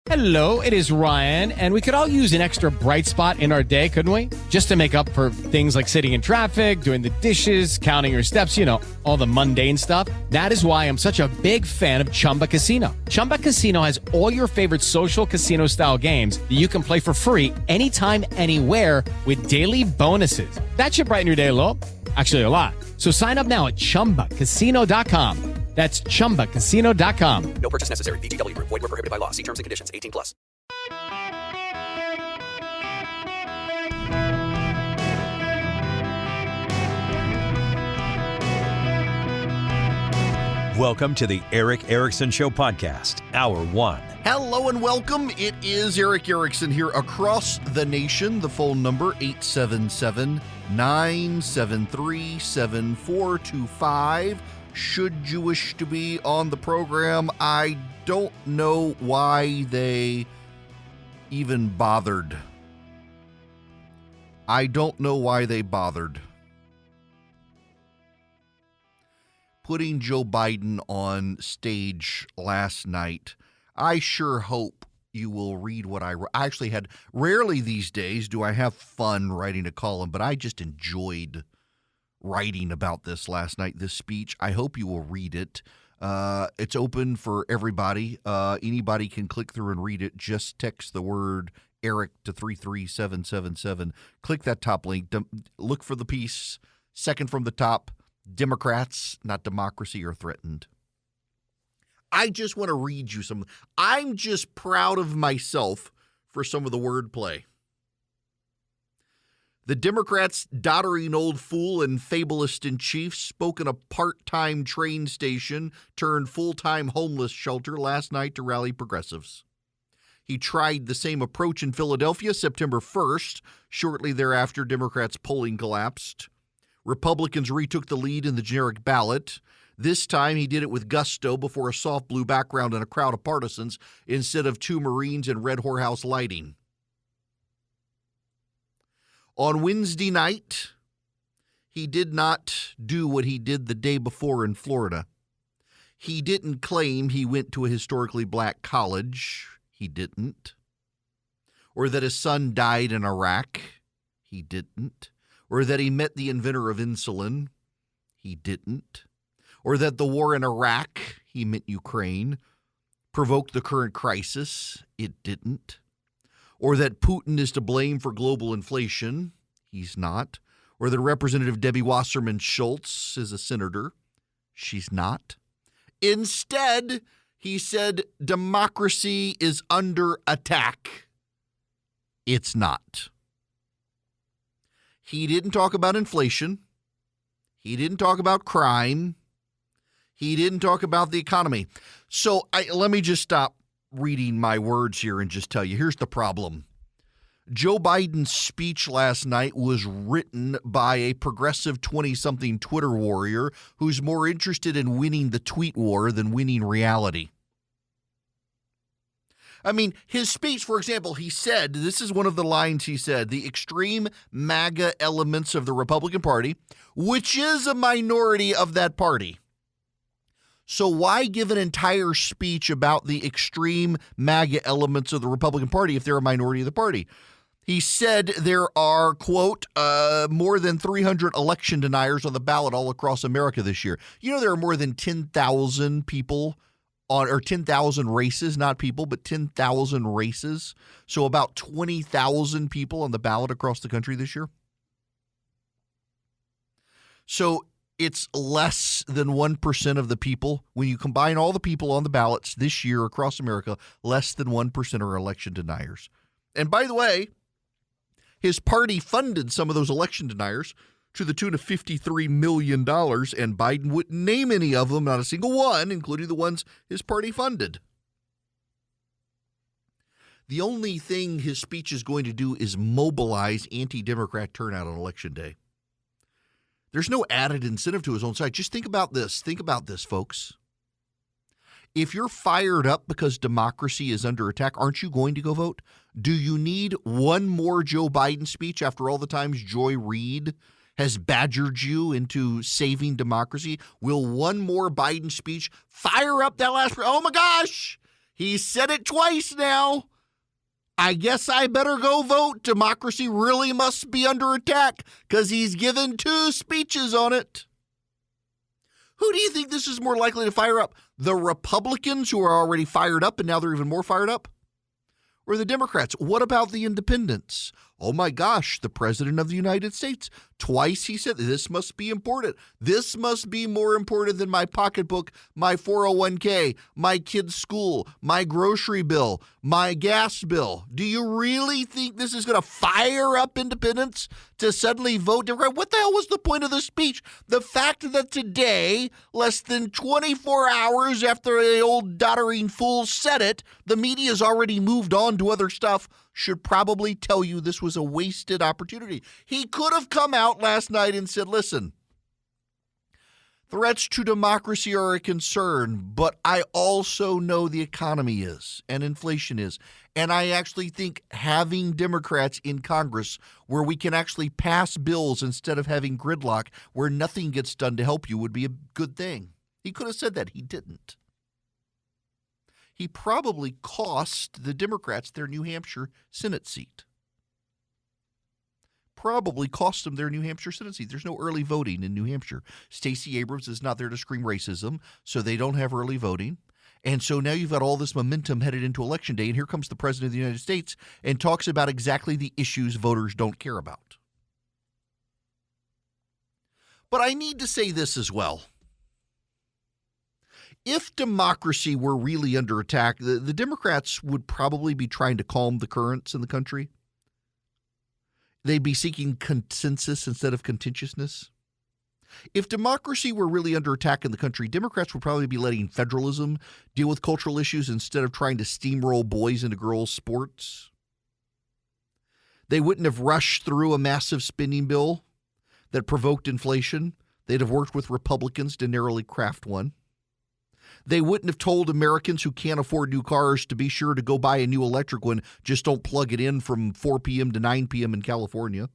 Hello, it is Ryan, and we could all use an extra bright spot in our day, couldn't we? Just to make up for things like sitting in traffic, doing the dishes, counting your steps, you know, all the mundane stuff. That is why I'm such a big fan of Chumba Casino. Chumba Casino has all your favorite social casino-style games that you can play for free anytime, anywhere with daily bonuses. That should brighten your day a little. Actually, a lot. So sign up now at ChumbaCasino.com. That's ChumbaCasino.com. No purchase necessary. VGW Group. Void where prohibited by law. See terms and conditions. 18 plus. Welcome to the Eric Erickson Show podcast, Hour 1. Hello and welcome. It is Eric Erickson here across the nation. The phone number 877-973-7425. Should you wish to be on the program, I don't know why they even bothered. I don't know why they bothered. Putting Joe Biden on stage last night, I sure hope you will read what I actually had. Rarely these days do I have fun writing a column, but I just enjoyed writing about this last night, this speech. I hope you will read it. It's open for everybody. Anybody can click through and read it. Just text the word Eric to 33777. Click that top link. Look for the piece. Second from the top, Democrats, not democracy, are threatened. I just want to read you some. I'm just proud of myself for some of the wordplay. The Democrats' doddering old fool and Fabulist-in-Chief spoke in a part-time train station turned full-time homeless shelter last night to rally progressives. He tried the same approach in Philadelphia September 1st. Shortly thereafter, Democrats' polling collapsed. Republicans retook the lead in the generic ballot. This time, he did it with gusto before a soft blue background and a crowd of partisans instead of two Marines and red whorehouse lighting. On Wednesday night, he did not do what he did the day before in Florida. He didn't claim he went to a historically black college. He didn't. Or that his son died in Iraq. He didn't. Or that he met the inventor of insulin. He didn't. Or that the war in Iraq, he meant Ukraine, provoked the current crisis. It didn't. Or that Putin is to blame for global inflation. He's not. Or that Representative Debbie Wasserman Schultz is a senator. She's not. Instead, he said democracy is under attack. It's not. He didn't talk about inflation. He didn't talk about crime. He didn't talk about the economy. So let me just stop reading my words here and just tell you, here's the problem. Joe Biden's speech last night was written by a progressive 20-something Twitter warrior who's more interested in winning the tweet war than winning reality. I mean, his speech, for example, he said, this is one of the lines he said, the extreme MAGA elements of the Republican Party, which is a minority of that party. So why give an entire speech about the extreme MAGA elements of the Republican Party if they're a minority of the party? He said there are, quote, more than 300 election deniers on the ballot all across America this year. You know, there are more than 10,000 people or 10,000 races, not people, but 10,000 races. So about 20,000 people on the ballot across the country this year. So it's less than 1% of the people. When you combine all the people on the ballots this year across America, less than 1% are election deniers. And by the way, his party funded some of those election deniers to the tune of $53 million, and Biden wouldn't name any of them, not a single one, including the ones his party funded. The only thing his speech is going to do is mobilize anti-Democrat turnout on Election Day. There's no added incentive to his own side. Just think about this. Think about this, folks. If you're fired up because democracy is under attack, aren't you going to go vote? Do you need one more Joe Biden speech after all the times Joy Reid has badgered you into saving democracy? Will one more Biden speech fire up that last? Oh my gosh, He said it twice now. I guess I better go vote. Democracy really must be under attack because he's given 2 speeches on it. Who do you think this is more likely to fire up? The Republicans, who are already fired up and now they're even more fired up? Or the Democrats? What about the independents? Oh my gosh, the President of the United States. Twice he said, this must be important. This must be more important than my pocketbook, my 401k, my kid's school, my grocery bill, my gas bill. Do you really think this is going to fire up independents to suddenly vote Democrat? What the hell was the point of the speech? The fact that today, less than 24 hours after the old doddering fool said it, the media's already moved on to other stuff, should probably tell you this was a wasted opportunity. He could have come out last night and said, listen, threats to democracy are a concern, but I also know the economy is and inflation is. And I actually think having Democrats in Congress where we can actually pass bills instead of having gridlock where nothing gets done to help you would be a good thing. He could have said that. He didn't. He probably cost the Democrats their New Hampshire Senate seat. Probably cost them their New Hampshire Senate seat. There's no early voting in New Hampshire. Stacey Abrams is not there to scream racism, so they don't have early voting. And so now you've got all this momentum headed into Election Day, and here comes the President of the United States and talks about exactly the issues voters don't care about. But I need to say this as well. If democracy were really under attack, the Democrats would probably be trying to calm the currents in the country. They'd be seeking consensus instead of contentiousness. If democracy were really under attack in the country, Democrats would probably be letting federalism deal with cultural issues instead of trying to steamroll boys into girls' sports. They wouldn't have rushed through a massive spending bill that provoked inflation. They'd have worked with Republicans to narrowly craft one. They wouldn't have told Americans who can't afford new cars to be sure to go buy a new electric one, just don't plug it in from 4 p.m. to 9 p.m. in California.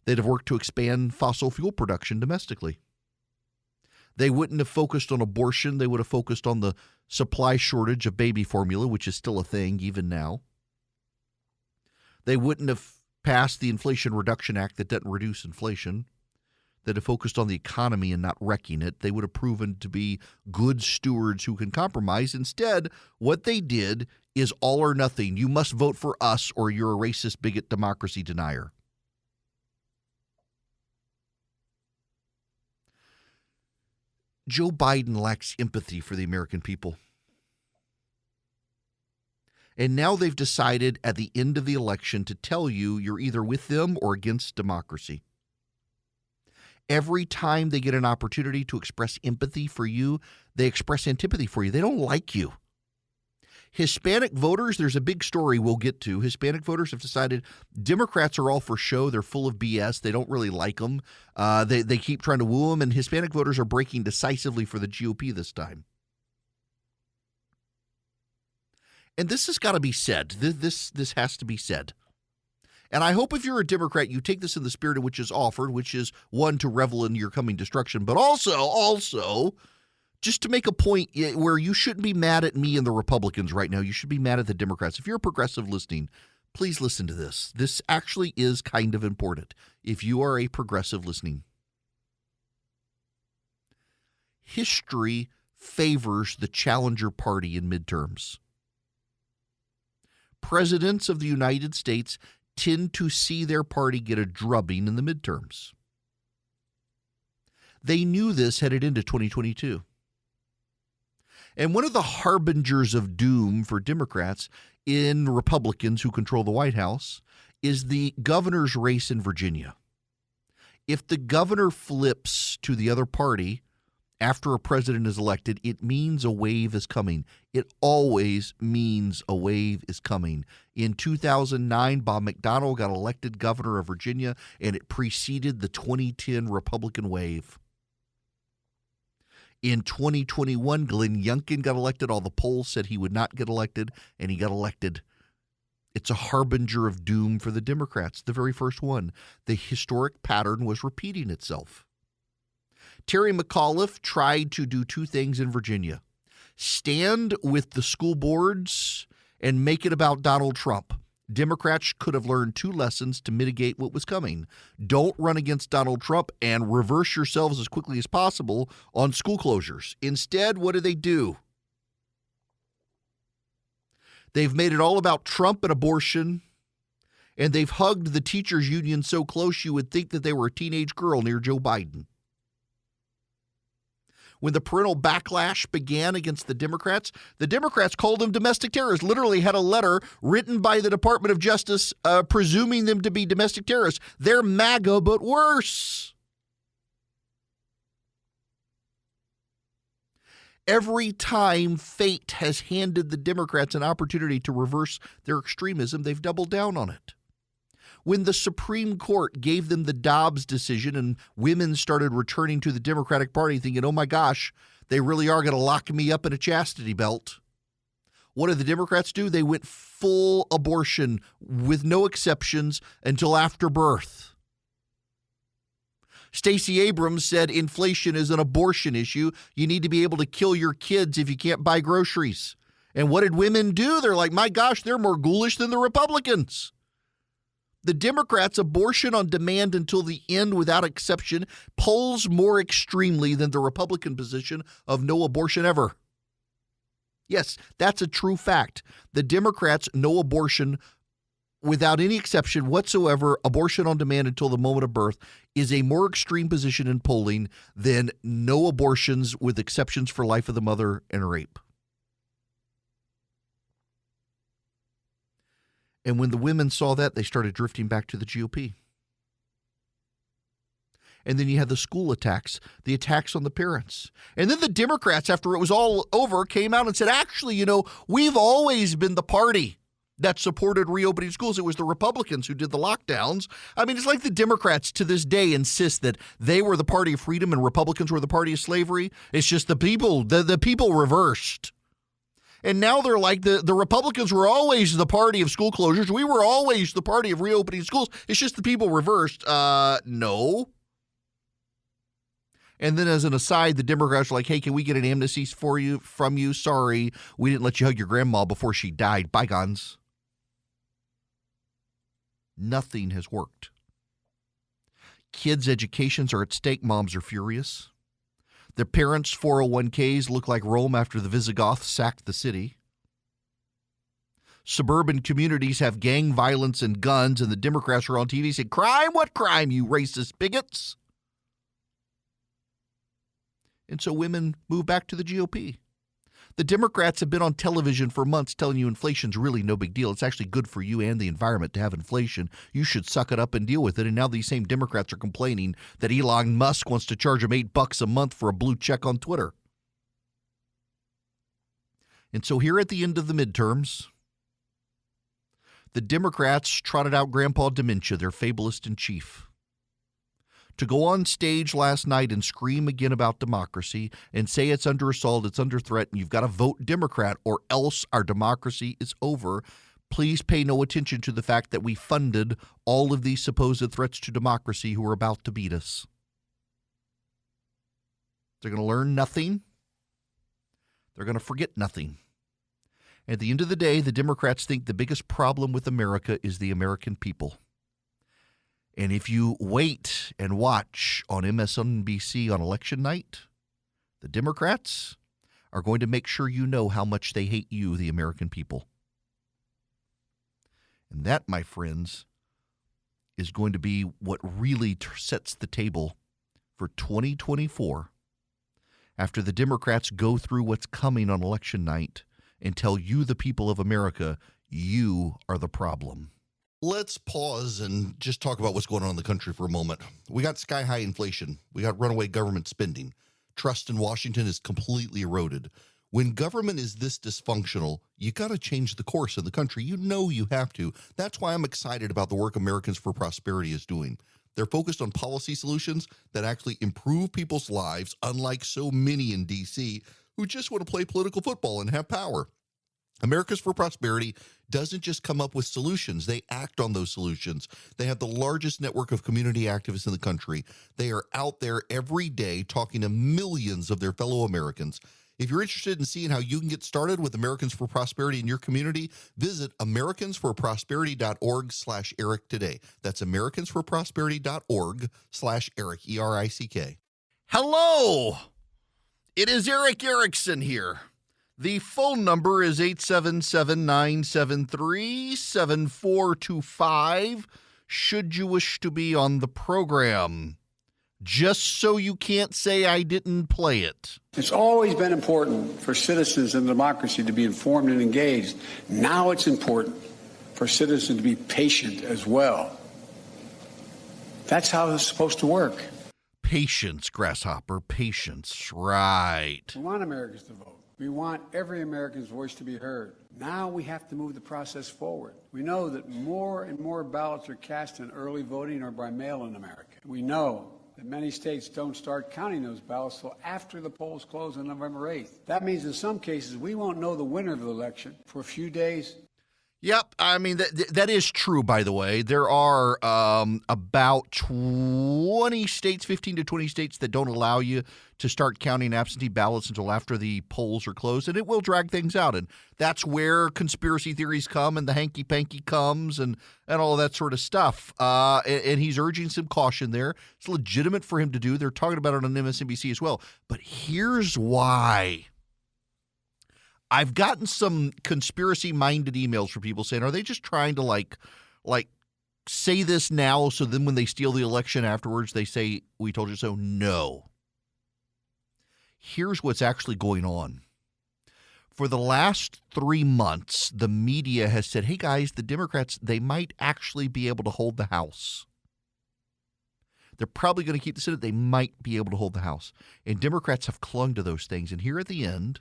They'd have worked to expand fossil fuel production domestically. They wouldn't have focused on abortion. They would have focused on the supply shortage of baby formula, which is still a thing even now. They wouldn't have passed the Inflation Reduction Act that doesn't reduce inflation. That have focused on the economy and not wrecking it. They would have proven to be good stewards who can compromise. Instead, what they did is all or nothing. You must vote for us or you're a racist, bigot, democracy denier. Joe Biden lacks empathy for the American people. And now they've decided at the end of the election to tell you you're either with them or against democracy. Every time they get an opportunity to express empathy for you, they express antipathy for you. They don't like you. Hispanic voters, there's a big story we'll get to. Hispanic voters have decided Democrats are all for show. They're full of BS. They don't really like them. They keep trying to woo them, and Hispanic voters are breaking decisively for the GOP this time. And this has got to be said. This has to be said. And I hope if you're a Democrat, you take this in the spirit in which is offered, which is, one, to revel in your coming destruction, but also just to make a point where you shouldn't be mad at me and the Republicans right now. You should be mad at the Democrats. If you're a progressive listening, please listen to this. This actually is kind of important if you are a progressive listening. History favors the challenger party in midterms. Presidents of the United States tend to see their party get a drubbing in the midterms. They knew this headed into 2022. And one of the harbingers of doom for Democrats in Republicans who control the White House is the governor's race in Virginia. If the governor flips to the other party after a president is elected, it means a wave is coming. It always means a wave is coming. In 2009, Bob McDonnell got elected governor of Virginia, and it preceded the 2010 Republican wave. In 2021, Glenn Youngkin got elected. All the polls said he would not get elected, and he got elected. It's a harbinger of doom for the Democrats, the very first one. The historic pattern was repeating itself. Terry McAuliffe tried to do two things in Virginia. stand with the school boards and make it about Donald Trump. Democrats could have learned 2 lessons to mitigate what was coming. Don't run against Donald Trump and reverse yourselves as quickly as possible on school closures. Instead, what do? They've made it all about Trump and abortion, and they've hugged the teachers' union so close you would think that they were a teenage girl near Joe Biden. When the parental backlash began against the Democrats called them domestic terrorists, literally had a letter written by the Department of Justice presuming them to be domestic terrorists. They're MAGA, but worse. Every time fate has handed the Democrats an opportunity to reverse their extremism, they've doubled down on it. When the Supreme Court gave them the Dobbs decision and women started returning to the Democratic Party thinking, oh my gosh, they really are going to lock me up in a chastity belt. What did the Democrats do? They went full abortion with no exceptions until after birth. Stacey Abrams said inflation is an abortion issue. You need to be able to kill your kids if you can't buy groceries. And what did women do? They're like, my gosh, they're more ghoulish than the Republicans. The Democrats' abortion on demand until the end without exception polls more extremely than the Republican position of no abortion ever. Yes, that's a true fact. The Democrats' no abortion without any exception whatsoever, abortion on demand until the moment of birth, is a more extreme position in polling than no abortions with exceptions for life of the mother and rape. And when the women saw that, they started drifting back to the GOP. And then you had the school attacks, the attacks on the parents. And then the Democrats, after it was all over, came out and said, actually, we've always been the party that supported reopening schools. It was the Republicans who did the lockdowns. I mean, it's like the Democrats to this day insist that they were the party of freedom and Republicans were the party of slavery. It's just the people reversed. And now they're like, the Republicans were always the party of school closures. We were always the party of reopening schools. It's just the people reversed. No. And then as an aside, the Democrats are like, hey, can we get an amnesty from you? Sorry, we didn't let you hug your grandma before she died. Bygones. Nothing has worked. Kids' educations are at stake. Moms are furious. Their parents' 401ks look like Rome after the Visigoths sacked the city. Suburban communities have gang violence and guns, and the Democrats are on TV saying, crime? What crime, you racist bigots? And so women move back to the GOP. The Democrats have been on television for months telling you inflation's really no big deal. It's actually good for you and the environment to have inflation. You should suck it up and deal with it. And now these same Democrats are complaining that Elon Musk wants to charge them $8 a month for a blue check on Twitter. And so here at the end of the midterms, the Democrats trotted out Grandpa Dementia, their Fabulist-in-Chief, to go on stage last night and scream again about democracy and say it's under assault, it's under threat, and you've got to vote Democrat or else our democracy is over. Please pay no attention to the fact that we funded all of these supposed threats to democracy who are about to beat us. They're going to learn nothing. They're going to forget nothing. At the end of the day, the Democrats think the biggest problem with America is the American people. And if you wait and watch on MSNBC on election night, the Democrats are going to make sure you know how much they hate you, the American people. And that, my friends, is going to be what really sets the table for 2024 after the Democrats go through what's coming on election night and tell you, the people of America, you are the problem. Let's pause and just talk about what's going on in the country for a moment. We got sky-high inflation. We got runaway government spending. Trust in Washington is completely eroded. When government is this dysfunctional, you got to change the course of the country. You know you have to. That's why I'm excited about the work Americans for Prosperity is doing. They're focused on policy solutions that actually improve people's lives, unlike so many in D.C. who just want to play political football and have power. Americans for Prosperity doesn't just come up with solutions. They act on those solutions. They have the largest network of community activists in the country. They are out there every day talking to millions of their fellow Americans, If you're interested in seeing how you can get started with Americans for Prosperity in your community, visit americansforprosperity.org/Eric today. That's americansforprosperity.org/Eric, ERICK. Hello! It is Eric Erickson here. The phone number is 877-973-7425 should you wish to be on the program. Just so you can't say I didn't play it. It's always been important for citizens in democracy to be informed and engaged. Now it's important for citizens to be patient as well. That's how it's supposed to work. Patience, Grasshopper, patience, right. We want Americans to vote. We want every American's voice to be heard. Now we have to move the process forward. We know that more and more ballots are cast in early voting or by mail in America. We know that many states don't start counting those ballots until after the polls close on November 8th. That means in some cases we won't know the winner of the election for a few days. Yep, I mean, that is true, by the way. There are about 20 states, 15 to 20 states that don't allow you to start counting absentee ballots until after the polls are closed, and it will drag things out. And that's where conspiracy theories come and the hanky-panky comes and all that sort of stuff. And he's urging some caution there. It's legitimate for him to do. They're talking about it on MSNBC as well. But here's why. I've gotten some conspiracy-minded emails from people saying, are they just trying to like say this now so then when they steal the election afterwards they say, we told you so? No. Here's what's actually going on. For the last 3 months, the media has said, hey guys, the Democrats, they might actually be able to hold the House. They're probably going to keep the Senate. They might be able to hold the House. And Democrats have clung to those things. And here at the end,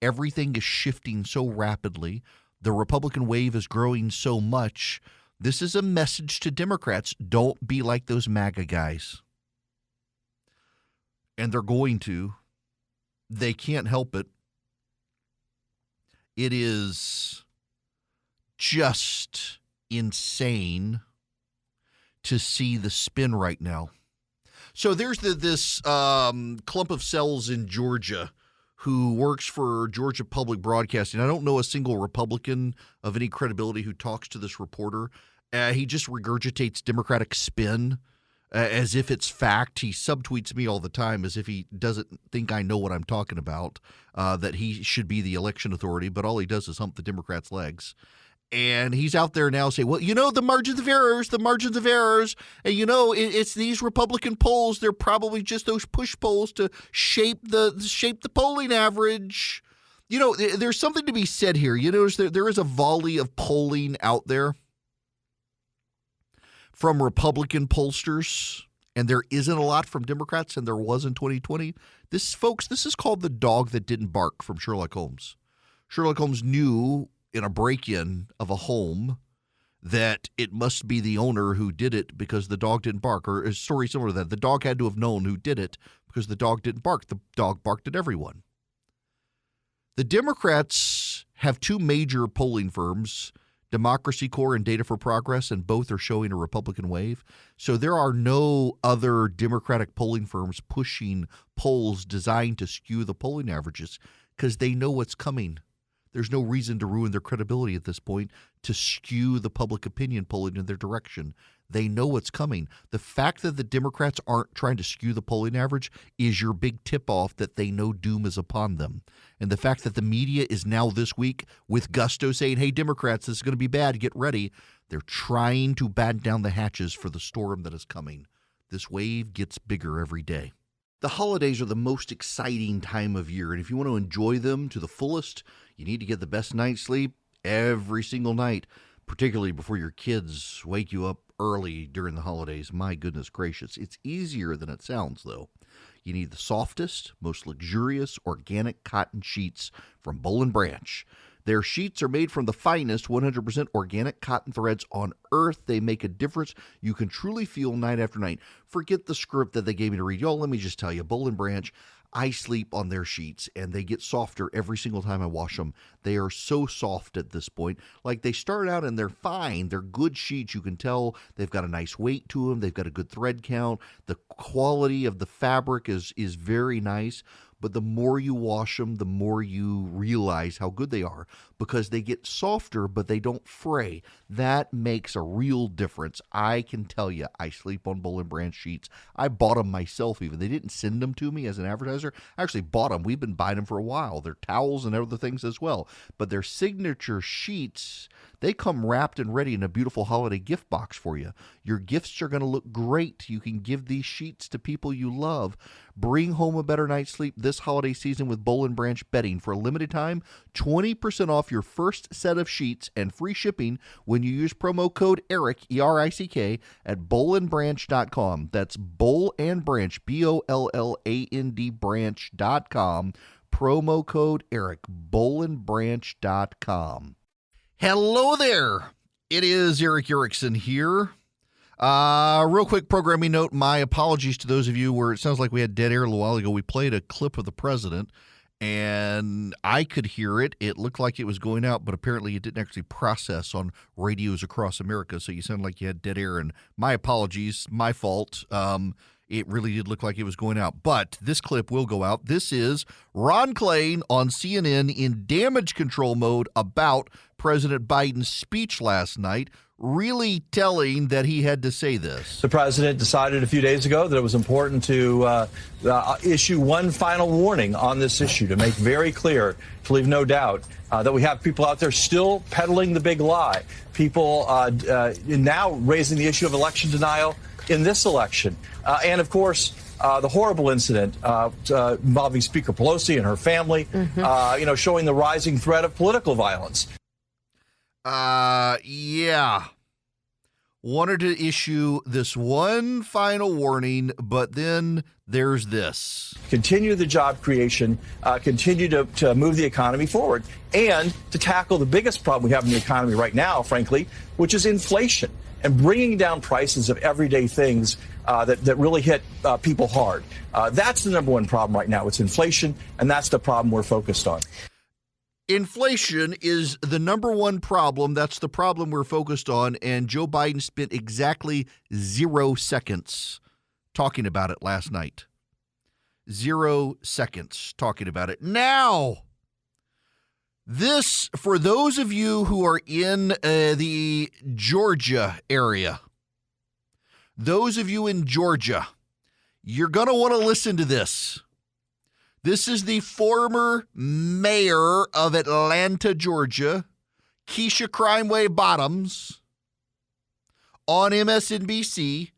everything is shifting so rapidly. The Republican wave is growing so much. This is a message to Democrats. Don't be like those MAGA guys. And they're going to. They can't help it. It is just insane to see the spin right now. So there's this clump of cells in Georgia who works for Georgia Public Broadcasting. I don't know a single Republican of any credibility who talks to this reporter. He just regurgitates Democratic spin as if it's fact. He subtweets me all the time as if he doesn't think I know what I'm talking about, that he should be the election authority, but all he does is hump the Democrats' legs. And he's out there now saying, well, the margins of errors. And, it's these Republican polls. They're probably just those push polls to shape the polling average. There's something to be said here. There is a volley of polling out there from Republican pollsters, and there isn't a lot from Democrats, and there was in 2020. This is called the dog that didn't bark from Sherlock Holmes. Sherlock Holmes knew in a break-in of a home that it must be the owner who did it because the dog didn't bark, or a story similar to that. The dog had to have known who did it because the dog didn't bark. The dog barked at everyone. The Democrats have two major polling firms, Democracy Corps and Data for Progress, and both are showing a Republican wave. So there are no other Democratic polling firms pushing polls designed to skew the polling averages because they know what's coming. There's no reason to ruin their credibility at this point to skew the public opinion polling in their direction. They know what's coming. The fact that the Democrats aren't trying to skew the polling average is your big tip-off that they know doom is upon them. And the fact that the media is now this week with gusto saying, hey, Democrats, this is going to be bad, get ready. They're trying to batten down the hatches for the storm that is coming. This wave gets bigger every day. The holidays are the most exciting time of year, and if you want to enjoy them to the fullest, you need to get the best night's sleep every single night, particularly before your kids wake you up early during the holidays. My goodness gracious. It's easier than it sounds, though. You need the softest, most luxurious organic cotton sheets from Boll & Branch. Their sheets are made from the finest 100% organic cotton threads on earth. They make a difference. You can truly feel night after night. Forget the script that they gave me to read. Y'all, let me just tell you, Boll & Branch, I sleep on their sheets, and they get softer every single time I wash them. They are so soft at this point. Like, they start out and they're fine. They're good sheets. You can tell they've got a nice weight to them. They've got a good thread count. The quality of the fabric is very nice. but the more you wash them, the more you realize how good they are because they get softer, but they don't fray. That makes a real difference. I can tell you, I sleep on Boll & Branch sheets. I bought them myself even. They didn't send them to me as an advertiser. I actually bought them. We've been buying them for a while. They're towels and other things as well. But their signature sheets, they come wrapped and ready in a beautiful holiday gift box for you. Your gifts are going to look great. You can give these sheets to people you love. Bring home a better night's sleep this holiday season with Boll & Branch bedding. For a limited time, 20% off your first set of sheets and free shipping when you use promo code ERICK, E-R-I-C-K, at bollandbranch.com. That's Boll and Branch, B-O-L-L-A-N-D branch.com. Promo code ERICK, bollandbranch.com. Hello there. It is Eric Erickson here. Real quick programming note, my apologies to those of you where it sounds like we had dead air a little while ago. We played a clip of the president, and I could hear it. It looked like it was going out, but apparently it didn't actually process on radios across America, so you sound like you had dead air, and my apologies, my fault. It really did look like it was going out, but this clip will go out. This is Ron Klain on CNN in damage control mode about President Biden's speech last night, really telling that he had to say this. The president decided a few days ago that it was important to issue one final warning on this issue to make very clear, to leave no doubt, that we have people out there still peddling the big lie, people now raising the issue of election denial in this election. And, of course, the horrible incident involving Speaker Pelosi and her family, showing the rising threat of political violence. Yeah. Wanted to issue this one final warning, but then there's this. Continue the job creation, continue to move the economy forward, and to tackle the biggest problem we have in the economy right now, frankly, which is inflation and bringing down prices of everyday things that really hit people hard. That's the number one problem right now. It's inflation, and that's the problem we're focused on. Inflation is the number one problem. That's the problem we're focused on. And Joe Biden spent exactly 0 seconds talking about it last night. 0 seconds talking about it. Now, this, for those of you who are in the Georgia area, those of you in Georgia, you're going to want to listen to this. This is the former mayor of Atlanta, Georgia, Keisha Crimeway Bottoms, on MSNBC,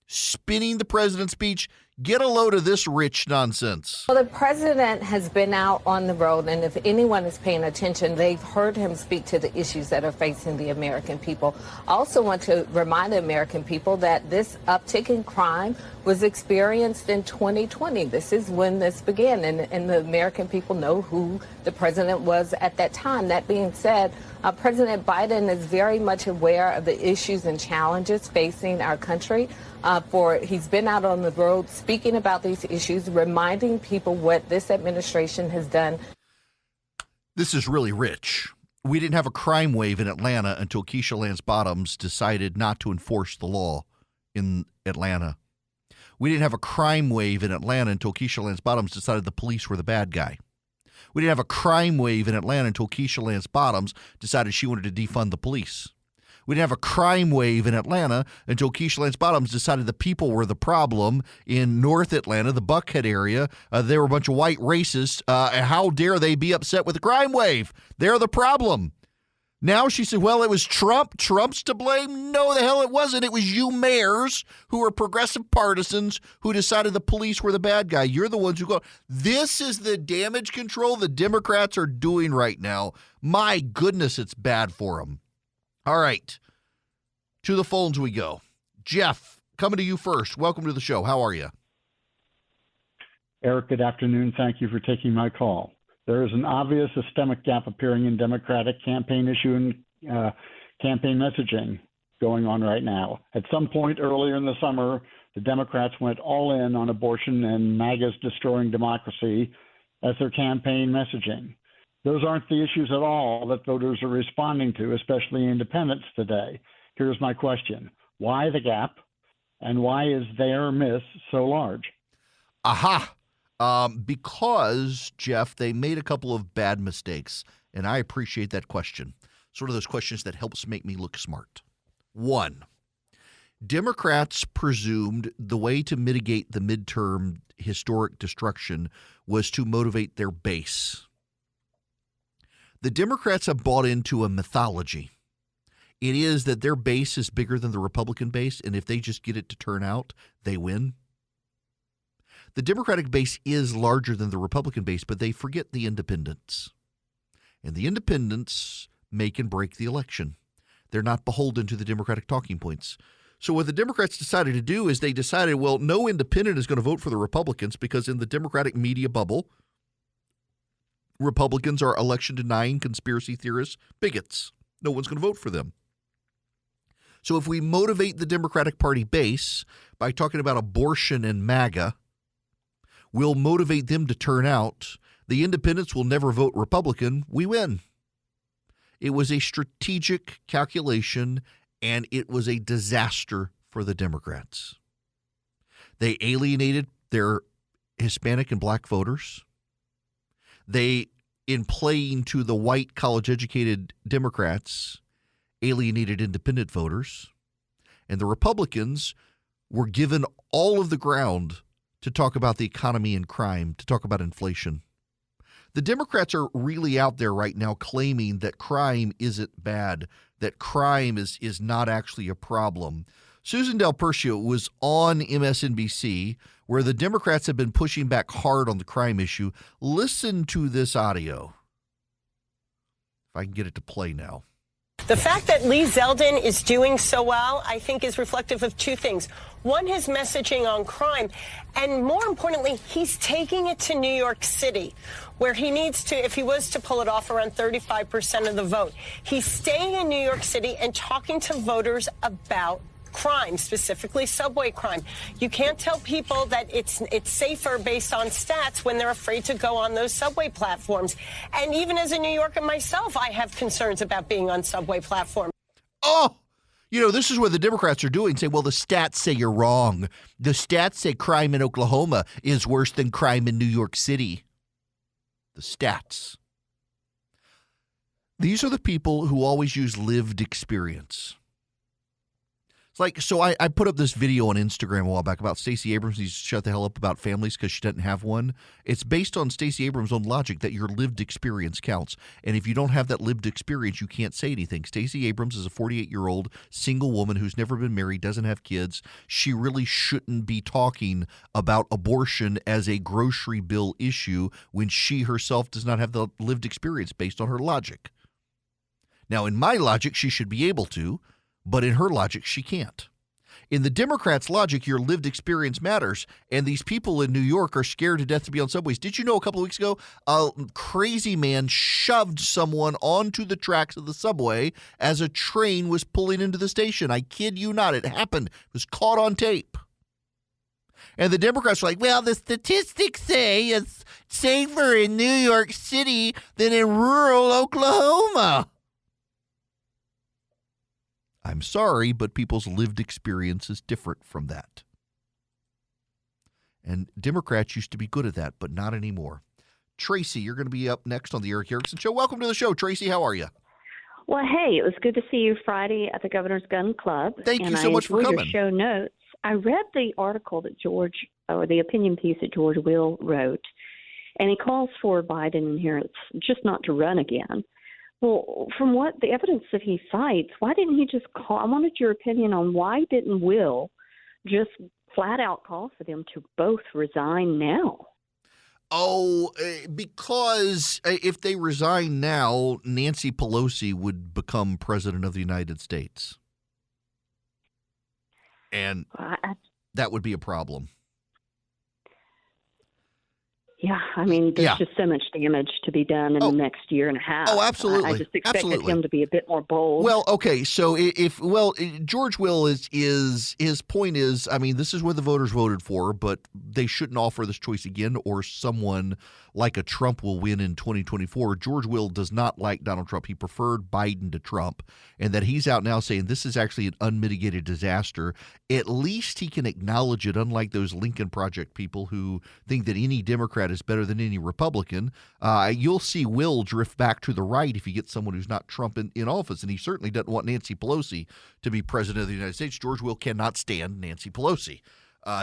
spinning the president's speech. Get a load of this rich nonsense. Well, the president has been out on the road, and if anyone is paying attention, they've heard him speak to the issues that are facing the American people. I also want to remind the American people that this uptick in crime was experienced in 2020. This is when this began, and the American people know who the president was at that time. That being said, President Biden is very much aware of the issues and challenges facing our country. He's been out on the road speaking about these issues, reminding people what this administration has done. This is really rich. We didn't have a crime wave in Atlanta until Keisha Lance Bottoms decided not to enforce the law in Atlanta. We didn't have a crime wave in Atlanta until Keisha Lance Bottoms decided the police were the bad guy. We didn't have a crime wave in Atlanta until Keisha Lance Bottoms decided she wanted to defund the police. We didn't have a crime wave in Atlanta until Keisha Lance Bottoms decided the people were the problem in North Atlanta, the Buckhead area. They were a bunch of white racists. How dare they be upset with the crime wave? They're the problem. Now she said, well, it was Trump. Trump's to blame. No, the hell it wasn't. It was you mayors who are progressive partisans who decided the police were the bad guy. You're the ones who go. This is the damage control the Democrats are doing right now. My goodness, it's bad for them. All right, to the phones we go. Jeff, coming to you first. Welcome to the show. How are you? Eric, good afternoon. Thank you for taking my call. There is an obvious systemic gap appearing in Democratic campaign issue and campaign messaging going on right now. At some point earlier in the summer, the Democrats went all in on abortion and MAGA's destroying democracy as their campaign messaging. Those aren't the issues at all that voters are responding to, especially independents today. Here's my question. Why the gap, and why is their miss so large? Aha! Because, Jeff, they made a couple of bad mistakes, and I appreciate that question. Sort of those questions that helps make me look smart. One, Democrats presumed the way to mitigate the midterm historic destruction was to motivate their base. The Democrats have bought into a mythology. It is that their base is bigger than the Republican base, and if they just get it to turn out, they win. The Democratic base is larger than the Republican base, but they forget the independents. And the independents make and break the election. They're not beholden to the Democratic talking points. So what the Democrats decided to do is they decided, well, no independent is going to vote for the Republicans because in the Democratic media bubble, Republicans are election-denying conspiracy theorists, bigots. No one's going to vote for them. So if we motivate the Democratic Party base by talking about abortion and MAGA, we'll motivate them to turn out. The independents will never vote Republican. We win. It was a strategic calculation, and it was a disaster for the Democrats. They alienated their Hispanic and black voters. They, in playing to the white college-educated Democrats, alienated independent voters. And the Republicans were given all of the ground to talk about the economy and crime, to talk about inflation. The Democrats are really out there right now claiming that crime isn't bad, that crime is not actually a problem. Susan Del Percio was on MSNBC, where the Democrats have been pushing back hard on the crime issue. Listen to this audio. If I can get it to play now. The fact that Lee Zeldin is doing so well, I think, is reflective of two things. One, his messaging on crime, and more importantly, he's taking it to New York City, where he needs to, if he was to pull it off, around 35% of the vote. He's staying in New York City and talking to voters about crime, specifically subway crime. You can't tell people that it's safer based on stats when they're afraid to go on those subway platforms. And even as a New Yorker myself, I have concerns about being on subway platforms. Oh, this is what the Democrats are doing. Say, well, the stats say you're wrong. The stats say crime in Oklahoma is worse than crime in New York City. The stats. These are the people who always use lived experience. So I put up this video on Instagram a while back about Stacey Abrams needs to shut the hell up about families because she doesn't have one. It's based on Stacey Abrams' own logic that your lived experience counts. And if you don't have that lived experience, you can't say anything. Stacey Abrams is a 48-year-old single woman who's never been married, doesn't have kids. She really shouldn't be talking about abortion as a grocery bill issue when she herself does not have the lived experience based on her logic. Now, in my logic, she should be able to. But in her logic, she can't. In the Democrats' logic, your lived experience matters, and these people in New York are scared to death to be on subways. Did you know a couple of weeks ago, a crazy man shoved someone onto the tracks of the subway as a train was pulling into the station? I kid you not. It happened. It was caught on tape. And the Democrats are like, well, the statistics say it's safer in New York City than in rural Oklahoma. I'm sorry, but people's lived experience is different from that. And Democrats used to be good at that, but not anymore. Tracy, you're going to be up next on the Eric Erickson Show. Welcome to the show, Tracy. How are you? Well, hey, it was good to see you Friday at the Governor's Gun Club. Thank you so much for coming. Your show notes. I read the article that the opinion piece that George Will wrote, and he calls for Biden adherents just not to run again. Well, from what the evidence that he cites, why didn't he just call? I wanted your opinion on why didn't Will just flat out call for them to both resign now? Oh, because if they resign now, Nancy Pelosi would become president of the United States. And that would be a problem. Yeah, I mean, there's just so much damage to be done in the next year and a half. Oh, absolutely. I just expected him to be a bit more bold. Well, okay, so George Will is his point is, I mean, this is what the voters voted for, but they shouldn't offer this choice again, or someone like a Trump will win in 2024. George Will does not like Donald Trump. He preferred Biden to Trump, and that he's out now saying this is actually an unmitigated disaster. At least he can acknowledge it, unlike those Lincoln Project people who think that any Democrat is better than any Republican. You'll see Will drift back to the right if you get someone who's not Trump in office, and he certainly doesn't want Nancy Pelosi to be president of the United States. George Will cannot stand Nancy Pelosi.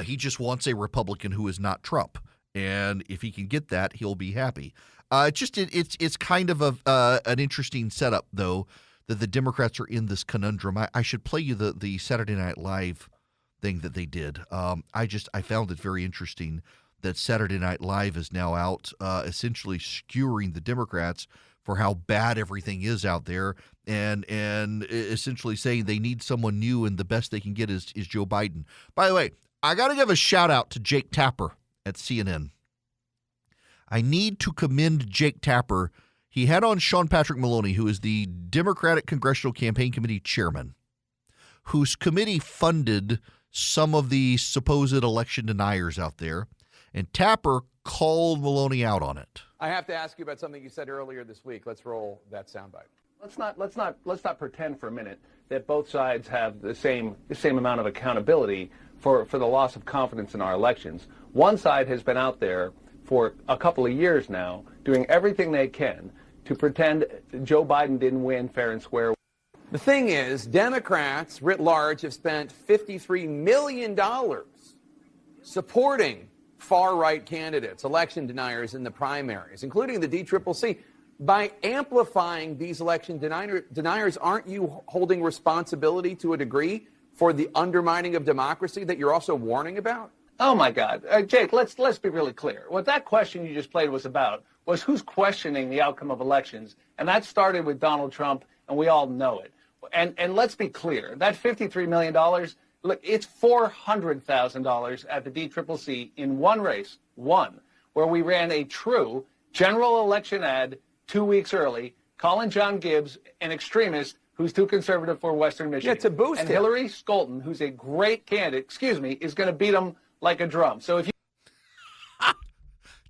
He just wants a Republican who is not Trump. And if he can get that, he'll be happy. It's kind of an interesting setup, though, that the Democrats are in this conundrum. I should play you the Saturday Night Live thing that they did. I found it very interesting that Saturday Night Live is now out essentially skewering the Democrats for how bad everything is out there, and essentially saying they need someone new, and the best they can get is Joe Biden. By the way, I got to give a shout out to Jake Tapper at CNN. I need to commend Jake Tapper. He had on Sean Patrick Maloney, who is the Democratic Congressional Campaign Committee chairman, whose committee funded some of the supposed election deniers out there, and Tapper called Maloney out on it. I have to ask you about something you said earlier this week. Let's roll that soundbite. Let's not pretend for a minute that both sides have the same amount of accountability for the loss of confidence in our elections. One side has been out there for a couple of years now doing everything they can to pretend Joe Biden didn't win fair and square. The thing is, Democrats writ large have spent $53 million supporting far-right candidates, election deniers in the primaries, including the DCCC. By amplifying these election deniers, aren't you holding responsibility to a degree for the undermining of democracy that you're also warning about? Oh, my God. Jake, let's be really clear. What that question you just played was about was who's questioning the outcome of elections. And that started with Donald Trump, and we all know it. And let's be clear. That $53 million, look, it's $400,000 at the DCCC in one race, where we ran a true general election ad 2 weeks early, calling John Gibbs an extremist who's too conservative for Western Michigan. Yeah, to boost and him. Hillary Scholten, who's a great candidate, is going to beat him like a drum. So if you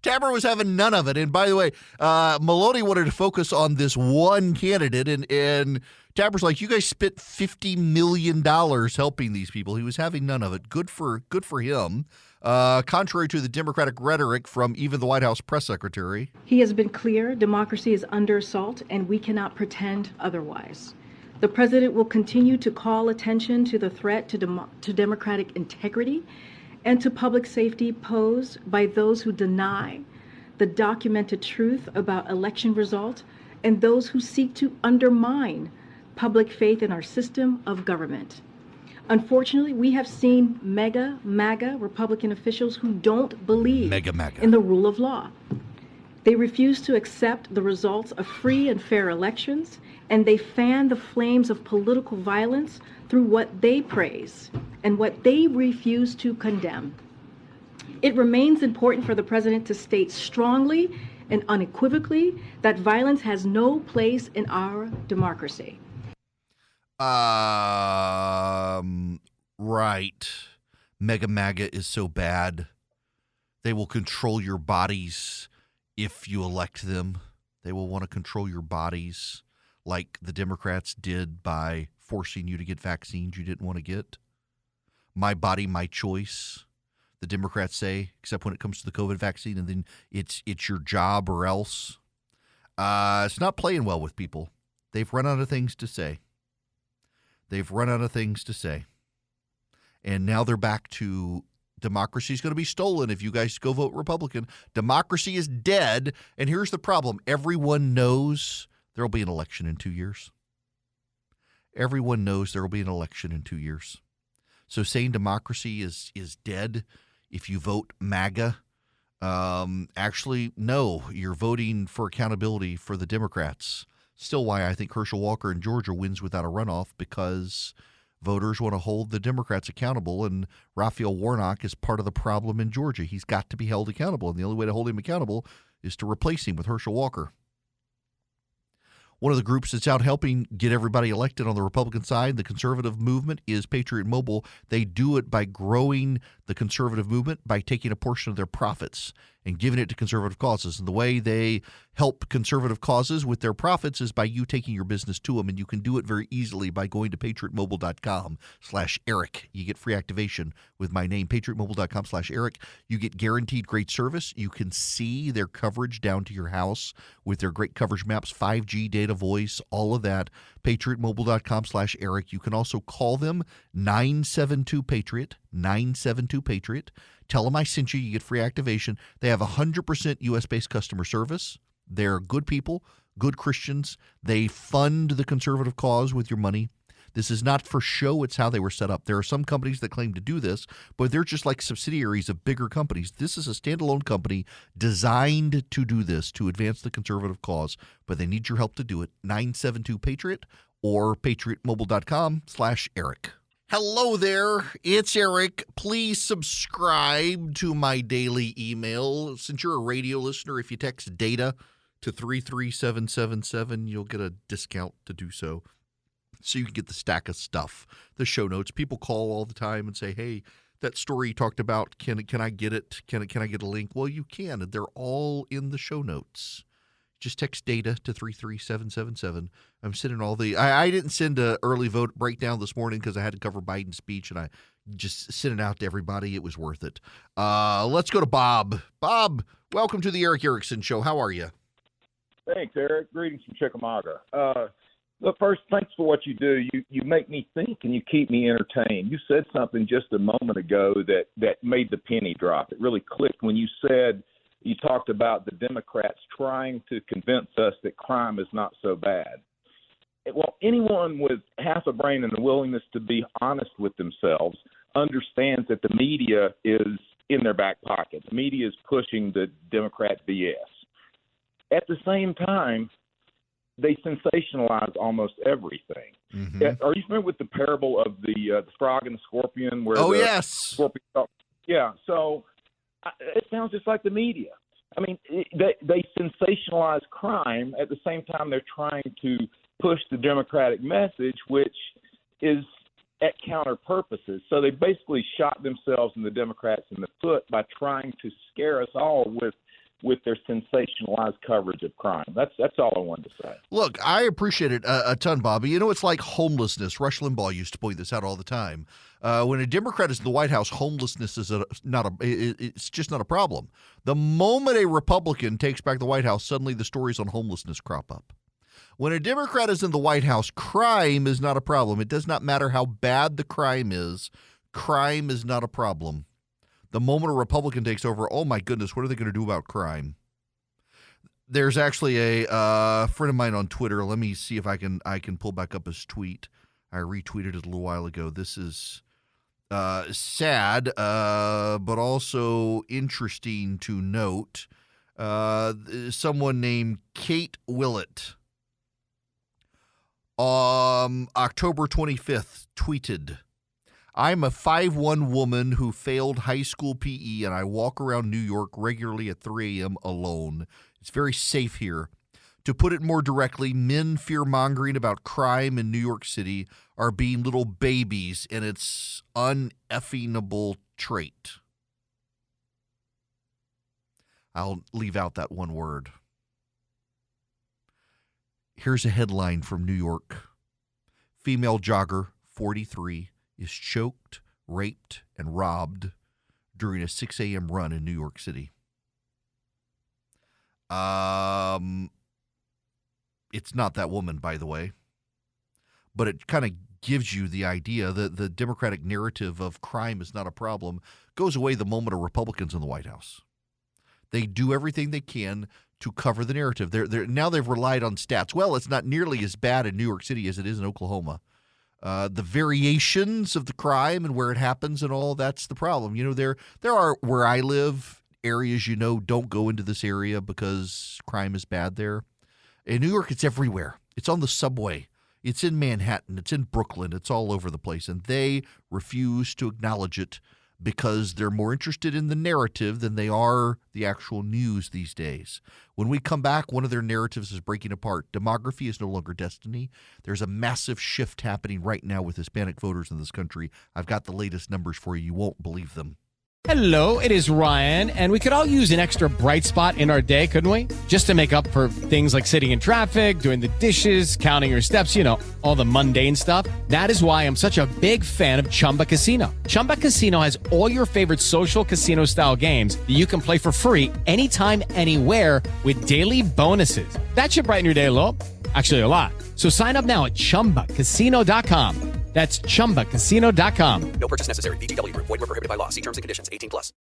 Tapper was having none of it. And by the way, Maloney wanted to focus on this one candidate, and Tapper's like, you guys spent $50 million helping these people. He was having none of it. Good for him. Contrary to the Democratic rhetoric from even the White House press secretary. He has been clear, democracy is under assault, and we cannot pretend otherwise. The president will continue to call attention to the threat to democratic integrity and to public safety posed by those who deny the documented truth about election results and those who seek to undermine public faith in our system of government. Unfortunately, we have seen MAGA Republican officials who don't believe in the rule of law. They refuse to accept the results of free and fair elections, and they fan the flames of political violence through what they praise and what they refuse to condemn. It remains important for the president to state strongly and unequivocally that violence has no place in our democracy. Right. MAGA is so bad. They will control your bodies if you elect them. They will want to control your bodies like the Democrats did by forcing you to get vaccines you didn't want to get. My body, my choice, the Democrats say, except when it comes to the COVID vaccine, and then it's your job or else. It's not playing well with people. They've run out of things to say. And now they're back to democracy is going to be stolen if you guys go vote Republican. Democracy is dead. And here's the problem. Everyone knows there will be an election in 2 years. Everyone knows there will be an election in 2 years. So saying democracy is dead if you vote MAGA, actually, no, you're voting for accountability for the Democrats. Still why I think Herschel Walker in Georgia wins without a runoff, because Voters want to hold the Democrats accountable, and Raphael Warnock is part of the problem in Georgia. He's got to be held accountable, and the only way to hold him accountable is to replace him with Herschel Walker. One of the groups that's out helping get everybody elected on the Republican side, the conservative movement, is Patriot Mobile. They do it by growing the conservative movement by taking a portion of their profits and giving it to conservative causes. And the way they help conservative causes with their profits is by you taking your business to them. And you can do it very easily by going to patriotmobile.com/Eric. You get free activation with my name, patriotmobile.com/Eric. You get guaranteed great service. You can see their coverage down to your house with their great coverage maps, 5G data, voice, all of that. patriotmobile.com/Eric. You can also call them 972-PATRIOT, 972-PATRIOT. Tell them I sent you. You get free activation. They have 100% U.S.-based customer service. They're good people, good Christians. They fund the conservative cause with your money. This is not for show. It's how they were set up. There are some companies that claim to do this, but they're just like subsidiaries of bigger companies. This is a standalone company designed to do this, to advance the conservative cause, but they need your help to do it. 972-PATRIOT or patriotmobile.com/Eric. Hello there, it's Eric. Please subscribe to my daily email. Since you're a radio listener, if you text DATA to 33777, you'll get a discount to do so. So you can get the stack of stuff, the show notes. People call all the time and say, hey, that story you talked about, can I get it? Can I get a link? Well, you can. They're all in the show notes. Just text DATA to 33777. I'm sending all the – I didn't send an early vote breakdown this morning because I had to cover Biden's speech, and I just sent it out to everybody. It was worth it. Let's go to Bob. Bob, welcome to the Eric Erickson Show. How are you? Thanks, Eric. Greetings from Chickamauga. Look, first, thanks for what you do. You make me think and you keep me entertained. You said something just a moment ago that made the penny drop. It really clicked when you said – you talked about the Democrats trying to convince us that crime is not so bad. Well, anyone with half a brain and a willingness to be honest with themselves understands that the media is in their back pocket. The media is pushing the Democrat BS. At the same time, they sensationalize almost everything. Mm-hmm. Are you familiar with the parable of the frog and the scorpion? Where yes. Scorpion, yeah, so it sounds just like the media. I mean, they sensationalize crime. At the same time, they're trying to push the Democratic message, which is at counter purposes. So they basically shot themselves and the Democrats in the foot by trying to scare us all with their sensationalized coverage of crime. That's all I wanted to say. Look, I appreciate it a ton, Bobby. You know, it's like homelessness. Rush Limbaugh used to point this out all the time. When a Democrat is in the White House, homelessness is it's just not a problem. The moment a Republican takes back the White House, suddenly the stories on homelessness crop up. When a Democrat is in the White House, crime is not a problem. It does not matter how bad the crime is not a problem. The moment a Republican takes over, oh my goodness, what are they going to do about crime? There's actually a friend of mine on Twitter. Let me see if I can pull back up his tweet. I retweeted it a little while ago. This is sad, but also interesting to note. Someone named Kate Willett, October 25th, tweeted, I'm a 5'1" woman who failed high school PE, and I walk around New York regularly at 3 a.m. alone. It's very safe here. To put it more directly, men fear-mongering about crime in New York City are being little babies, and it's uneffingable trait. I'll leave out that one word. Here's a headline from New York. Female jogger, 43, is choked, raped, and robbed during a 6 a.m. run in New York City. It's not that woman, by the way, but it kind of gives you the idea that the Democratic narrative of crime is not a problem goes away the moment a Republican's in the White House. They do everything they can to cover the narrative. Now they've relied on stats. Well, it's not nearly as bad in New York City as it is in Oklahoma. The variations of the crime and where it happens and all, that's the problem. You know, there are, where I live, areas, don't go into this area because crime is bad there. In New York, it's everywhere. It's on the subway. It's in Manhattan. It's in Brooklyn. It's all over the place. And they refuse to acknowledge it because they're more interested in the narrative than they are the actual news these days. When we come back, one of their narratives is breaking apart. Demography is no longer destiny. There's a massive shift happening right now with Hispanic voters in this country. I've got the latest numbers for you. You won't believe them. Hello, it is Ryan, and we could all use an extra bright spot in our day, couldn't we? Just to make up for things like sitting in traffic, doing the dishes, counting your steps, all the mundane stuff. That is why I'm such a big fan of Chumba Casino. Chumba Casino has all your favorite social casino-style games that you can play for free anytime, anywhere with daily bonuses. That should brighten your day a little. Actually, a lot. So sign up now at ChumbaCasino.com. That's ChumbaCasino.com. No purchase necessary. VGW Group. Void where prohibited by law. See terms and conditions. 18+.